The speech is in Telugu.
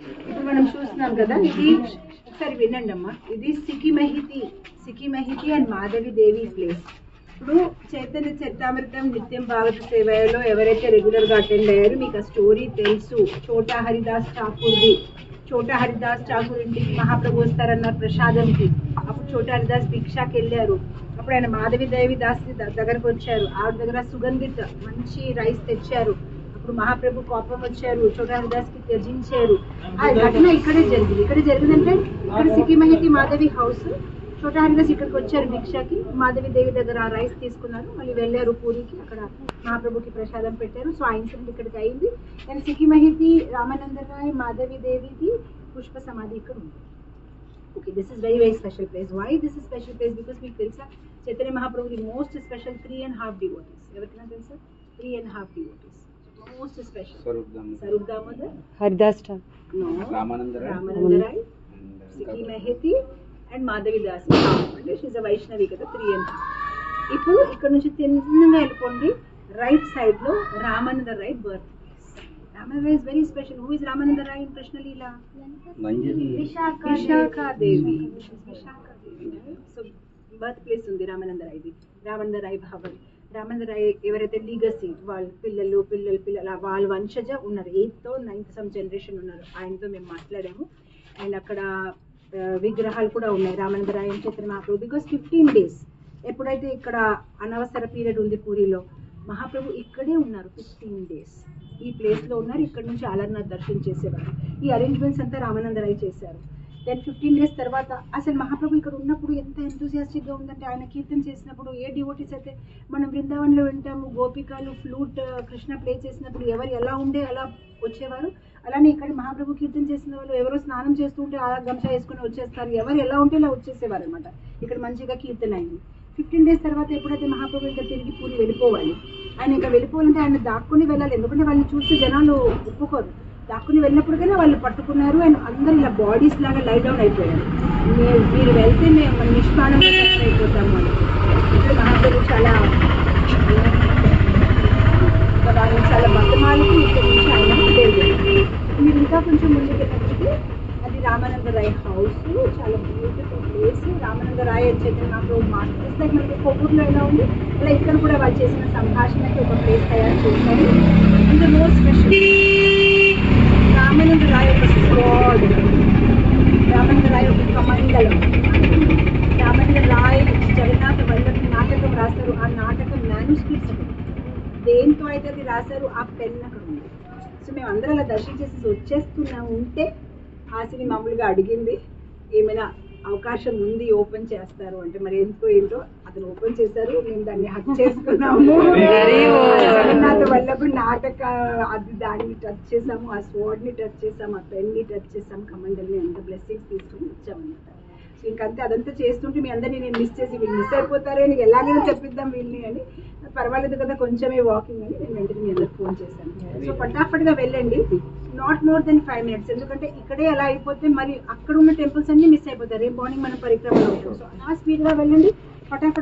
ఇప్పుడు మనం చూస్తున్నాం కదా, ఇది ఒకసారి వినండి అమ్మా. ఇది సికిమెహితి అండ్ మాధవి దేవి ప్లేస్. ఇప్పుడు చైతన్య చరితామృతం నిత్యం భాగవత సేవలో ఎవరైతే రెగ్యులర్ గా అటెండ్ అయ్యారో మీకు ఆ స్టోరీ తెలుసు. చోటా హరిదాస్ ఠాకూర్ ఇంటికి మహాప్రభు వస్తారన్నారు ప్రసాదంకి. అప్పుడు చోటా హరిదాస్ భిక్షాకి వెళ్ళారు. అప్పుడు ఆయన మాధవి దేవి దాస్ దగ్గరకు వచ్చారు. ఆవిడ దగ్గర సుగంధిత మంచి రైస్ తెచ్చారు. అప్పుడు మహాప్రభు కోపం వచ్చారు, చోటా హరిదాస్ కి త్యజించారు. ఆ ఘటన ఇక్కడే జరిగిందంటే ఇక్కడ సికిమెహితి మాధవి హౌస్. చోటా హరిదాస్ ఇక్కడికి వచ్చారు భిక్షకి, మాధవి దేవి దగ్గర ఆ రైస్ తీసుకున్నారు, మళ్ళీ వెళ్ళారు పూరికి, అక్కడ మహాప్రభుకి ప్రసాదం పెట్టారు. సో ఆ ఇన్సిడెంట్ ఇక్కడికి అయింది. అండ్ సికిమెహితి రామానంద రాయ్ మాధవి దేవికి పుష్ప సమాధి ఇక్కడ ఉంది. Okay, this is very special place. Why this is special place? Because మీకు తెలుసా Chaitanya Mahaprabhu the most special 3.5 devotees. ఎవరికైనా తెలుసా? 3.5 devotees. Most special. Sarup Damodar, Haridas Ramananda Rai, Shikhi Mahiti and Madhavi Das. అంటే షీజ్ అ వైష్ణవి కదా, 3.5. ఇప్పుడు ఇక్కడ నుంచి తిన్నగా వెళ్ళిపోండి, రైట్ సైడ్ లో Ramananda Rai birth place. Ramananda Rai is very special. Who is Ramananda Rai in Krishnaleela? Vishakhadevi. So birth place ఉంది రామానంద రాయ్ది. రామానంద రాయ్ భవన్. రామానంద రాయ్ ఎవరైతే లీగసీ, వాళ్ళ పిల్లలు వాళ్ళ వంశజ ఉన్నారు, 8th or 9th some generation ఉన్నారు. ఆయనతో మేము మాట్లాడాము. అండ్ అక్కడ విగ్రహాలు కూడా ఉన్నాయి రామానంద రాయ్ చైతన్య మహాప్రభు. బికాస్ 15 days ఎప్పుడైతే ఇక్కడ అనవసర పీరియడ్ ఉంది పూరిలో, మహాప్రభు ఇక్కడే ఉన్నారు 15 days. ఈ ప్లేస్ లో ఉన్నారు. ఇక్కడ నుంచి అలర్నాథ్ దర్శనం చేసేవారు. ఈ అరేంజ్మెంట్స్ అంతా రామానంద రాయ్ చేశారు. దెన్ 15 days తర్వాత అసలు మహాప్రభు ఇక్కడ ఉన్నప్పుడు ఎంత ఎంతూజియాస్టిక్ గా ఉందంటే, ఆయన కీర్తన చేసినప్పుడు ఏ డివోటీస్ అయితే మనం బృందావనంలో వింటాము, గోపికలు ఫ్లూట్ కృష్ణ ప్లే చేసినప్పుడు ఎవరు ఎలా ఉండే అలా వచ్చేవారు. అలానే ఇక్కడ మహాప్రభు కీర్తన చేసిన వాళ్ళు ఎవరో స్నానం చేస్తూ ఉంటే అలా గంశా వేసుకుని వచ్చేస్తారు. ఎవరు ఎలా ఉంటే ఇలా వచ్చేసేవారు అనమాట. ఇక్కడ మంచిగా కీర్తన అయింది. 15 days తర్వాత ఎప్పుడైతే మహాప్రభు ఇంకా తిరిగి పూరి వెళ్ళిపోవాలి, ఆయన ఇంకా వెళ్ళిపోవాలంటే ఆయన దాక్కుని వెళ్ళాలి. ఎందుకంటే వాళ్ళని చూస్తే జనాలు ఒప్పుకోరు. దాక్కుని వెళ్ళినప్పటికైనా వాళ్ళు పట్టుకున్నారు. అండ్ అందరు ఇలా బాడీస్ లాగా లై డౌన్ అయిపోయారు. మీరు వెళ్తే మేము నిష్పాణం అయిపోతాము అని. ఇక్కడ మహాప్రభు చాలా బతమాలకి ఇక్కడ నుంచి ఆయన వెళ్ళారు. మీరు ఇంకా కొంచెం ముందుకెళ్ళినప్పటికీ అది రామానంద రాయ్ హౌస్. చాలా బ్యూటిఫుల్ ప్లేస్. రామానంద రాయ్ చైతన్య మహాప్రభు మాట్లాడిస్తే మనకి కొవ్వూరులో ఎలా ఉంది, అలా ఇక్కడ కూడా వాళ్ళు చేసిన సంభాషణకి ఒక ప్లేస్ తయారు చేశారు. And most special Ramananda Roy ఒక స్వాడ్, రామానంద రాయ్ ఒక కమండలం. రామానంద రాయ్ జగన్నాథ వల్లభి నాటకం రాస్తారు. ఆ నాటకం మ్యానుస్క్రిప్ట్స్ దేంతో అయితే అది రాశారు, ఆ పెన్ అక్కడ ఉంది. సో మేము అందరూ అలా దర్శనం చేసి వచ్చేస్తున్నాం ఉంటే ఆశని మామూలుగా అడిగింది, ఏమైనా అవకాశం ఉంది ఓపెన్ చేస్తారు అంటే. మరి ఎందుకో ఏంటో అతను ఓపెన్ చేశారు, మేము దాన్ని హక్ చేసుకున్నాము. జగన్నాథ వల్లభ నాటక అది దాన్ని టచ్ చేసాము, ఆ స్వాడ్ ని టచ్ చేసాము, ఆ పెన్ ని టచ్ చేసాము, కమండల్ని అంత బ్లెస్సింగ్స్ తీసుకుని వచ్చామన్నమాట. సో ఇంకంతే అదంతా చేస్తుంటే మీ అందరినీ నేను మిస్ చేసి, వీళ్ళు మిస్ అయిపోతారే, నీకు ఎలాగైనా చెప్పిద్దాం వీళ్ళని అని. పర్వాలేదు కదా కొంచెమే వాకింగ్ అని నేను వెంటనే మీ అందరికి ఫోన్ చేశాను. సో ఫటాఫట్గా వెళ్ళండి, నాట్ మోర్ దెన్ 5 minutes. ఎందుకంటే ఇక్కడే అలా అయిపోతే మరి అక్కడ ఉన్న టెంపుల్స్ అన్ని మిస్ అయిపోతారు. రేపు మార్నింగ్ మనం పరిక్రమలో ఉంటాం. సో అలా స్పీడ్గా వెళ్ళండి, ఫటాఫట్